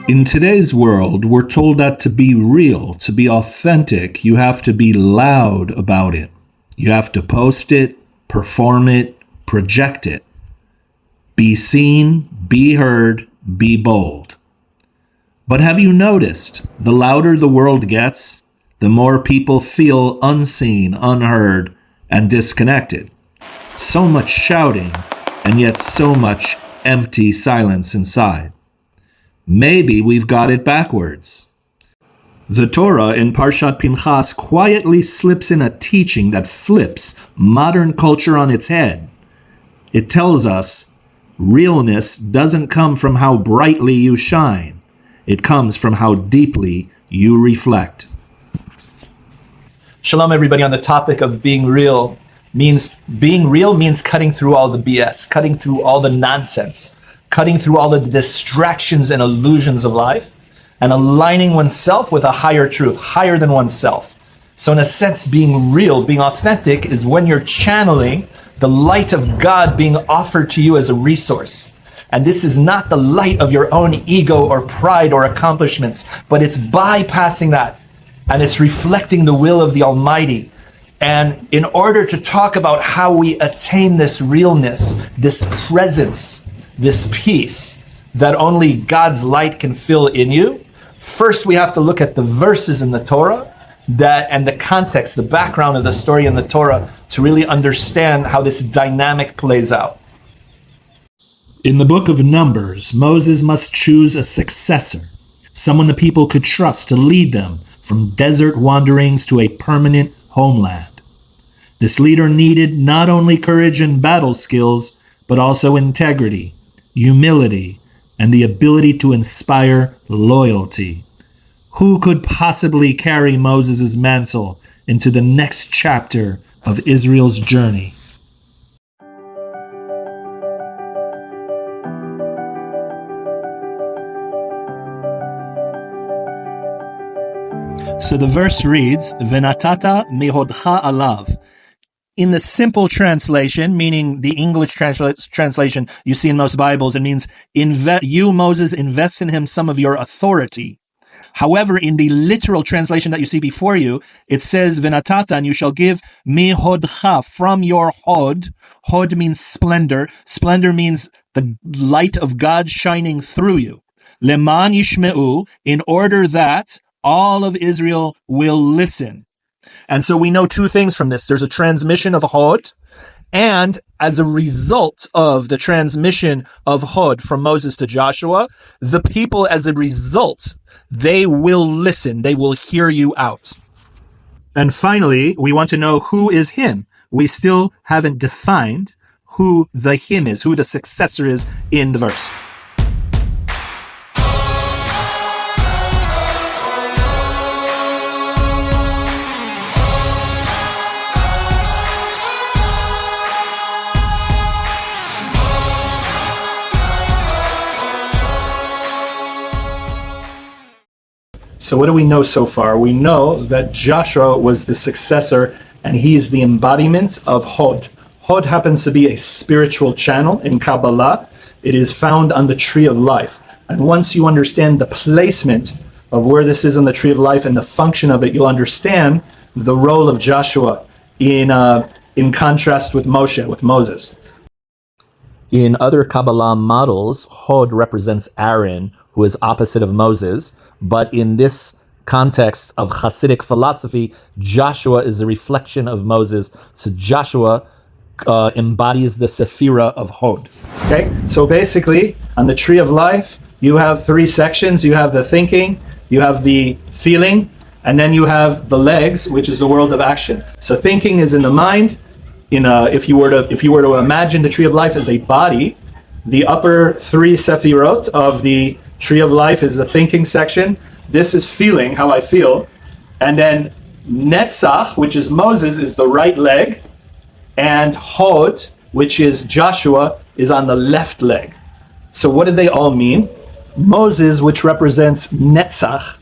In today's world, we're told that to be real, to be authentic, you have to be loud about it. You have to post it, perform it, project it. Be seen, be heard, be bold. But have you noticed, the louder the world gets, the more people feel unseen, unheard, and disconnected. So much shouting, and yet so much empty silence inside. Maybe we've got it backwards. The Torah in Parshat Pinchas quietly slips in a teaching that flips modern culture on its head. It tells us realness doesn't come from how brightly you shine. It comes from how deeply you reflect. Shalom, everybody. On the topic of being real means cutting through all the BS, cutting through all the nonsense, cutting through all the distractions and illusions of life, and aligning oneself with a higher truth, higher than oneself. So in a sense, being real, being authentic is when you're channeling the light of God being offered to you as a resource. And this is not the light of your own ego or pride or accomplishments, but it's bypassing that. And it's reflecting the will of the Almighty. And in order to talk about how we attain this realness, this presence, this peace that only God's light can fill in you, first we have to look at the verses in the Torah and the context, the background of the story in the Torah to really understand how this dynamic plays out. In the book of Numbers, Moses must choose a successor, someone the people could trust to lead them from desert wanderings to a permanent homeland. This leader needed not only courage and battle skills, but also integrity, humility, and the ability to inspire loyalty. Who could possibly carry Moses' mantle into the next chapter of Israel's journey? So the verse reads, Venatata mehodcha alav. In the simple translation, meaning the English translation you see in most Bibles, it means, you, Moses, invest in him some of your authority. However, in the literal translation that you see before you, it says, Venatata, and you shall give mehodcha, from your hod. Hod means splendor. Splendor means the light of God shining through you. Leman yishme'u, in order that all of Israel will listen. And so we know two things from this. There's a transmission of Hod, and as a result of the transmission of Hod from Moses to Joshua, the people, as a result, they will listen. They will hear you out. And finally, we want to know who is him. We still haven't defined who the him is, who the successor is in the verse. So what do we know so far? We know that Joshua was the successor, and he's the embodiment of Hod. Hod happens to be a spiritual channel in Kabbalah. It is found on the tree of life. And once you understand the placement of where this is on the tree of life and the function of it, you'll understand the role of Joshua in contrast with Moshe, with Moses. In other Kabbalah models, Hod represents Aaron, who is opposite of Moses. But in this context of Hasidic philosophy, Joshua is a reflection of Moses. So Joshua embodies the Sephirah of Hod. Okay, so basically, on the tree of life, you have three sections. You have the thinking, you have the feeling, and then you have the legs, which is the world of action. So thinking is in the mind. If you were to imagine the tree of life as a body, the upper three Sephirot of the tree of life is the thinking section. This is feeling, how I feel. And then Netzach, which is Moses, is the right leg. And Hod, which is Joshua, is on the left leg. So what do they all mean? Moses, which represents Netzach,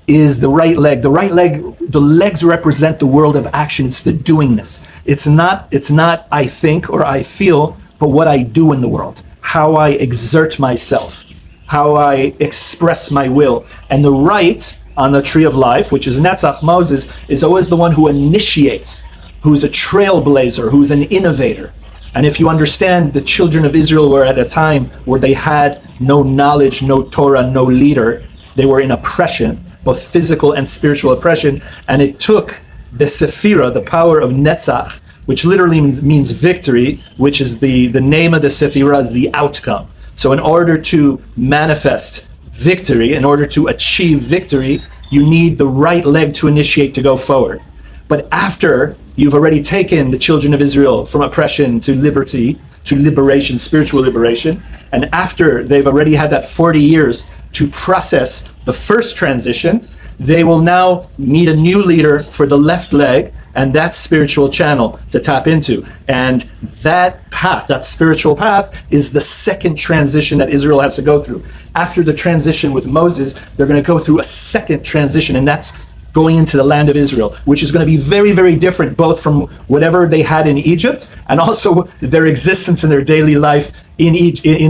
is the right leg. The right leg, the legs represent the world of action. It's the doingness. It's not I think or I feel, but what I do in the world, how I exert myself. how I express my will. And the right on the tree of life, which is Netzach, Moses, is always the one who initiates, who's a trailblazer, who's an innovator. And if you understand, the children of Israel were at a time where they had no knowledge, no Torah, no leader. They were in oppression, both physical and spiritual oppression. And it took the Sephira, the power of Netzach, which literally means victory, which is the name of the Sephira is the outcome. So in order to manifest victory, in order to achieve victory, you need the right leg to initiate to go forward. But after you've already taken the children of Israel from oppression to liberty, to liberation, spiritual liberation, and after they've already had that 40 years to process the first transition, they will now need a new leader for the left leg and that spiritual channel to tap into. And that path, that spiritual path, is the second transition that Israel has to go through. After the transition with Moses, they're going to go through a second transition, and that's going into the land of Israel, which is going to be very, very different, both from whatever they had in Egypt and also their existence in their daily life in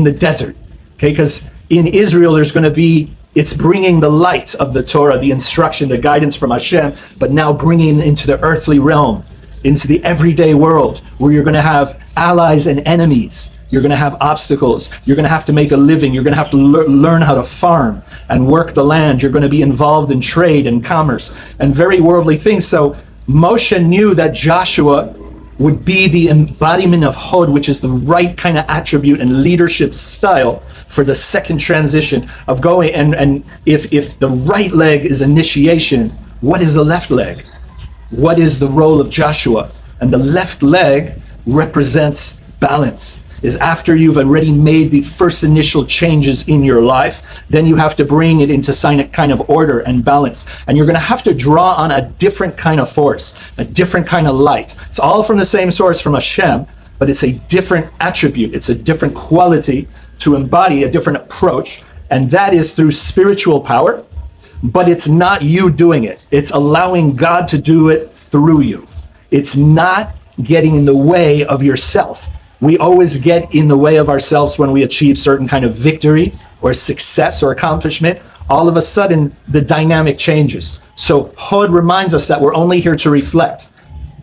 the desert. Okay, because in Israel, there's going to be, it's bringing the light of the Torah, the instruction, the guidance from Hashem, but now bringing into the earthly realm, into the everyday world, where you're going to have allies and enemies. You're going to have obstacles. You're going to have to make a living. You're going to have to learn how to farm and work the land. You're going to be involved in trade and commerce and very worldly things. So Moshe knew that Joshua would be the embodiment of Hod, which is the right kind of attribute and leadership style for the second transition of going. And if the right leg is initiation, what is the left leg? What is the role of Joshua? And the left leg represents balance. Is after you've already made the first initial changes in your life, then you have to bring it into some kind of order and balance. And you're going to have to draw on a different kind of force, a different kind of light. It's all from the same source, from Hashem, but it's a different attribute. It's a different quality to embody, a different approach. And that is through spiritual power, but it's not you doing it. It's allowing God to do it through you. It's not getting in the way of yourself. We always get in the way of ourselves when we achieve certain kind of victory or success or accomplishment. All of a sudden, the dynamic changes. So Hod reminds us that we're only here to reflect.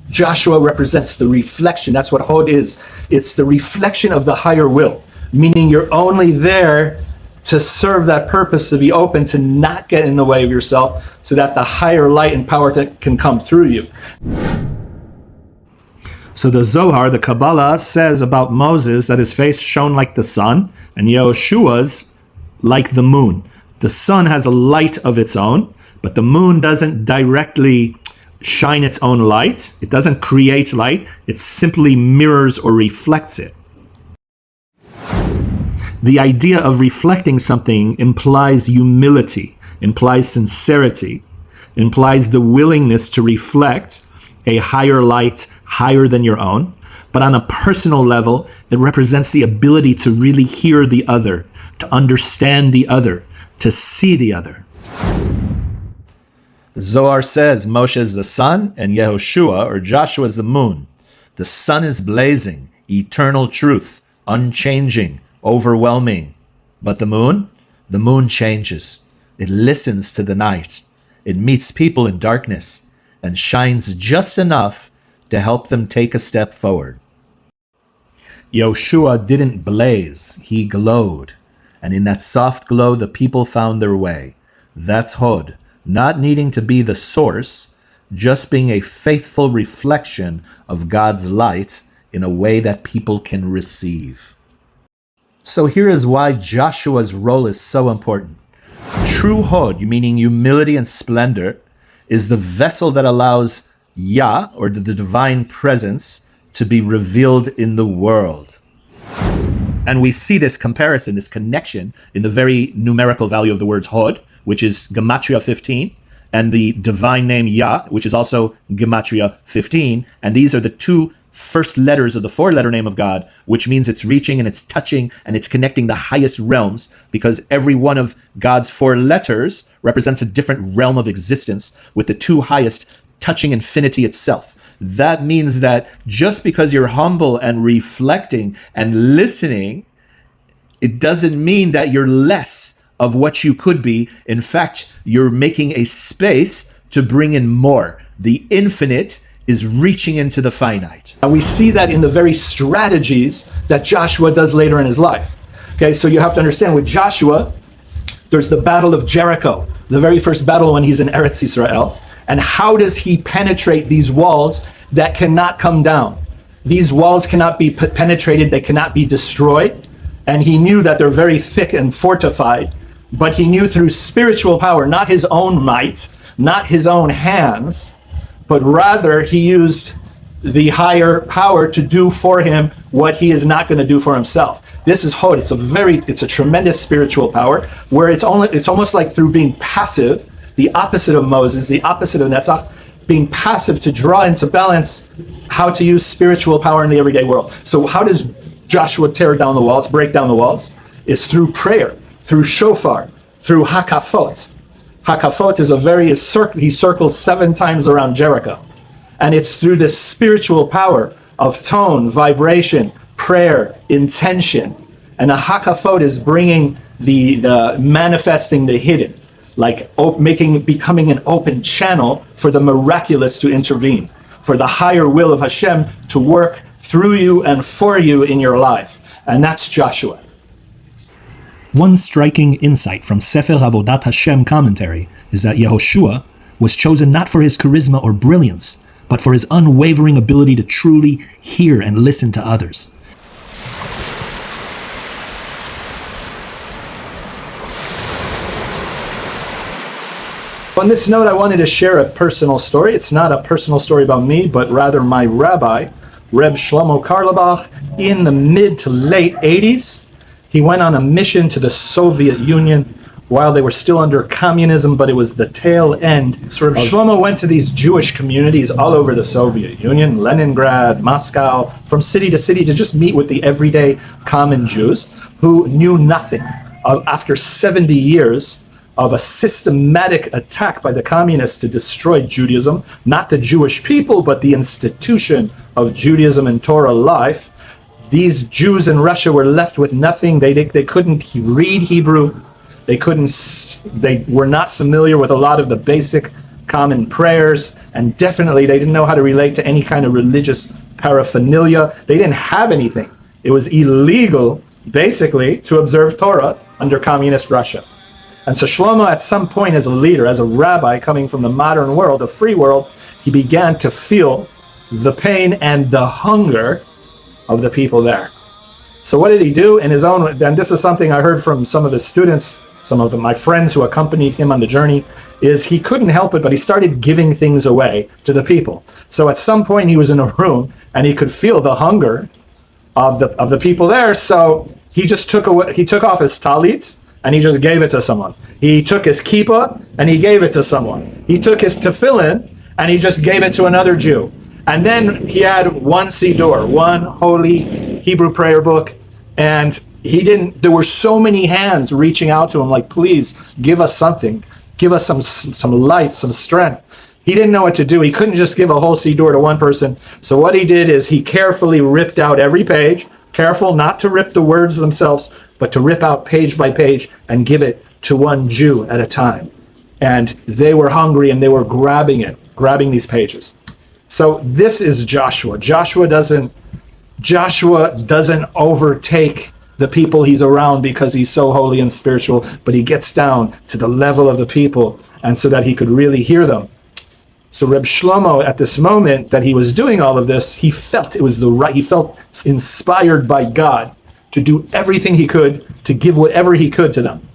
Joshua represents the reflection. That's what Hod is. It's the reflection of the higher will, meaning you're only there to serve that purpose, to be open, to not get in the way of yourself, so that the higher light and power can come through you. So the Zohar, the Kabbalah, says about Moses that his face shone like the sun, and Yehoshua's like the moon. The sun has a light of its own, but the moon doesn't directly shine its own light. It doesn't create light. It simply mirrors or reflects it. The idea of reflecting something implies humility, implies sincerity, implies the willingness to reflect a higher light, higher than your own. But on a personal level, it represents the ability to really hear the other, to understand the other, to see the other. The Zohar says Moshe is the sun and Yehoshua, or Joshua, is the moon. The sun is blazing, eternal truth, unchanging, overwhelming. But the moon changes. It listens to the night. It meets people in darkness and shines just enough to help them take a step forward. Yehoshua didn't blaze, he glowed. And in that soft glow, the people found their way. That's Hod, not needing to be the source, just being a faithful reflection of God's light in a way that people can receive. So here is why Joshua's role is so important. True Hod, meaning humility and splendor, is the vessel that allows Yah, or the divine presence, to be revealed in the world. And we see this comparison, this connection, in the very numerical value of the words Hod, which is Gematria 15, and the divine name Yah, which is also Gematria 15. And these are the two first letters of the four-letter name of God, which means it's reaching and it's touching and it's connecting the highest realms, because every one of God's four letters represents a different realm of existence, with the two highest touching infinity itself. That means that just because you're humble and reflecting and listening, It doesn't mean that you're less of what you could be. In fact, you're making a space to bring in more. The infinite is reaching into the finite. And we see that in the very strategies that Joshua does later in his life. Okay, so you have to understand with Joshua, there's the Battle of Jericho, the very first battle when he's in Eretz Israel. And how does he penetrate these walls that cannot come down? These walls cannot be penetrated, they cannot be destroyed. And he knew that they're very thick and fortified, but he knew through spiritual power, not his own might, not his own hands, but rather he used the higher power to do for him what he is not going to do for himself. This is Hod. It's a tremendous spiritual power where it's almost like through being passive, the opposite of Moses, the opposite of Netzach, being passive to draw into balance how to use spiritual power in the everyday world. So how does Joshua tear down the walls, break down the walls? It's through prayer, through shofar, through hakafot. Hakafot is he circles 7 times around Jericho. And it's through this spiritual power of tone, vibration, prayer, intention. And the hakafot is bringing the manifesting the hidden, like becoming an open channel for the miraculous to intervene, for the higher will of Hashem to work through you and for you in your life. And that's Joshua. One striking insight from Sefer Avodat Hashem commentary is that Yehoshua was chosen not for his charisma or brilliance, but for his unwavering ability to truly hear and listen to others. On this note, I wanted to share a personal story. It's not a personal story about me, but rather my rabbi, Reb Shlomo Karlebach, in the mid to late 80s. He went on a mission to the Soviet Union while they were still under communism, but it was the tail end. So Reb Shlomo went to these Jewish communities all over the Soviet Union, Leningrad, Moscow, from city to city to just meet with the everyday common Jews who knew nothing. After 70 years of a systematic attack by the communists to destroy Judaism, not the Jewish people, but the institution of Judaism and Torah life, these Jews in Russia were left with nothing. They couldn't read Hebrew. They were not familiar with a lot of the basic common prayers, and definitely they didn't know how to relate to any kind of religious paraphernalia. They didn't have anything. It was illegal, basically, to observe Torah under communist Russia. And so Shlomo, at some point as a leader, as a rabbi coming from the modern world, the free world, he began to feel the pain and the hunger of the people there. So what did he do in his own, and this is something I heard from some of his students, some of my friends who accompanied him on the journey, is he couldn't help it, but he started giving things away to the people. So at some point he was in a room and he could feel the hunger of the people there. So he took off his talit and he just gave it to someone. He took his kippah and he gave it to someone. He took his tefillin and he just gave it to another Jew. And then he had one siddur, one holy Hebrew prayer book, and there were so many hands reaching out to him like, please give us something, give us some light, some strength. He didn't know what to do. He couldn't just give a whole siddur to one person. So what he did is he carefully ripped out every page, careful not to rip the words themselves, but to rip out page by page and give it to one Jew at a time. And they were hungry and they were grabbing these pages. So this is Joshua. Joshua doesn't overtake the people he's around because he's so holy and spiritual, but he gets down to the level of the people, and so that he could really hear them. So Reb Shlomo, at this moment that he was doing all of this, he felt he felt inspired by God to do everything he could, to give whatever he could to them,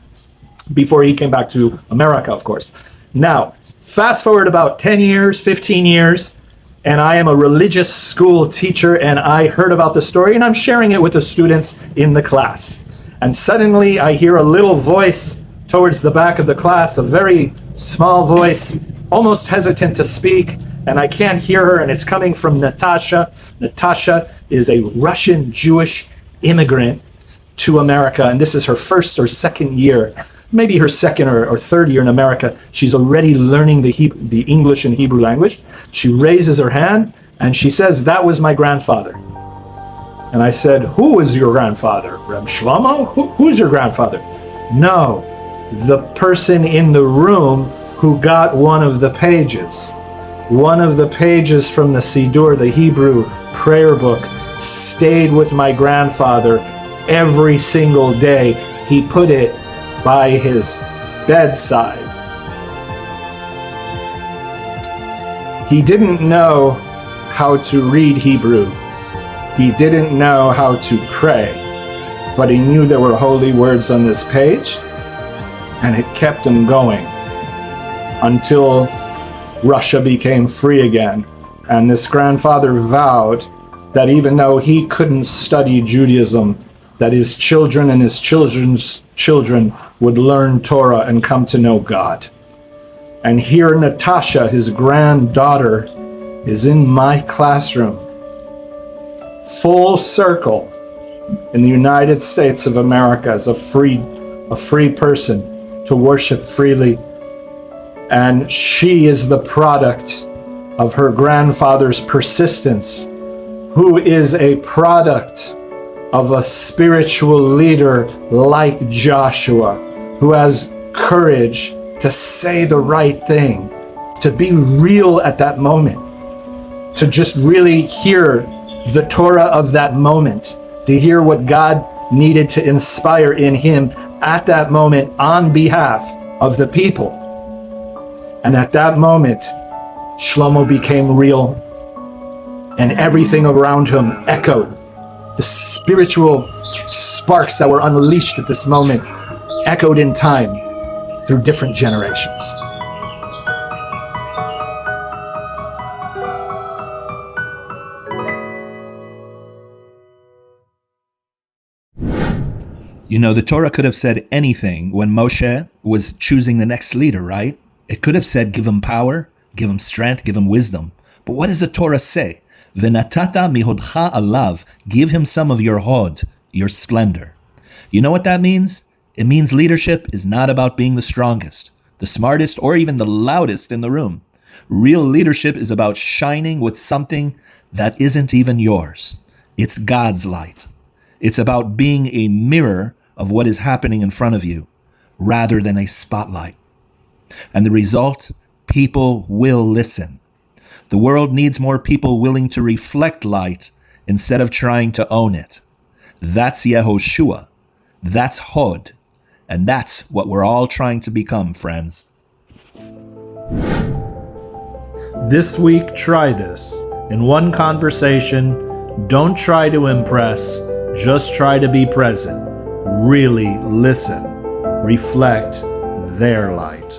before he came back to America, of course. Now, fast forward about 10 years, 15 years, and I am a religious school teacher, and I heard about the story, and I'm sharing it with the students in the class. And suddenly I hear a little voice towards the back of the class, a very small voice, almost hesitant to speak, and I can't hear her, and it's coming from Natasha. Natasha is a Russian Jewish immigrant to America, and this is her first or second year, maybe her second or third year in America. She's already learning the English and Hebrew language. She raises her hand and she says, "That was my grandfather." And I said, who is your grandfather? Reb Shlomo? Who's your grandfather? No, the person in the room who got one of the pages. One of the pages from the Siddur, the Hebrew prayer book, stayed with my grandfather every single day. He put it by his bedside. He didn't know how to read Hebrew. He didn't know how to pray, but he knew there were holy words on this page, and it kept him going until Russia became free again. And this grandfather vowed that even though he couldn't study Judaism, that his children and his children's children would learn Torah and come to know God. And here Natasha, his granddaughter, is in my classroom, full circle in the United States of America as a free person to worship freely. And she is the product of her grandfather's persistence, who is a product of a spiritual leader like Joshua, who has courage to say the right thing, to be real at that moment, to just really hear the Torah of that moment, to hear what God needed to inspire in him at that moment on behalf of the people. And at that moment, Shlomo became real, and everything around him echoed. The spiritual sparks that were unleashed at this moment echoed in time through different generations. You know, the Torah could have said anything when Moshe was choosing the next leader, right? It could have said, give him power, give him strength, give him wisdom. But what does the Torah say? V'natata mihodcha alav, give him some of your hod, your splendor. You know what that means? It means leadership is not about being the strongest, the smartest, or even the loudest in the room. Real leadership is about shining with something that isn't even yours. It's God's light. It's about being a mirror of what is happening in front of you, rather than a spotlight. And the result? People will listen. The world needs more people willing to reflect light instead of trying to own it. That's Yehoshua. That's Hod. And that's what we're all trying to become, friends. This week, try this. In one conversation, don't try to impress, just try to be present. Really listen. Reflect their light.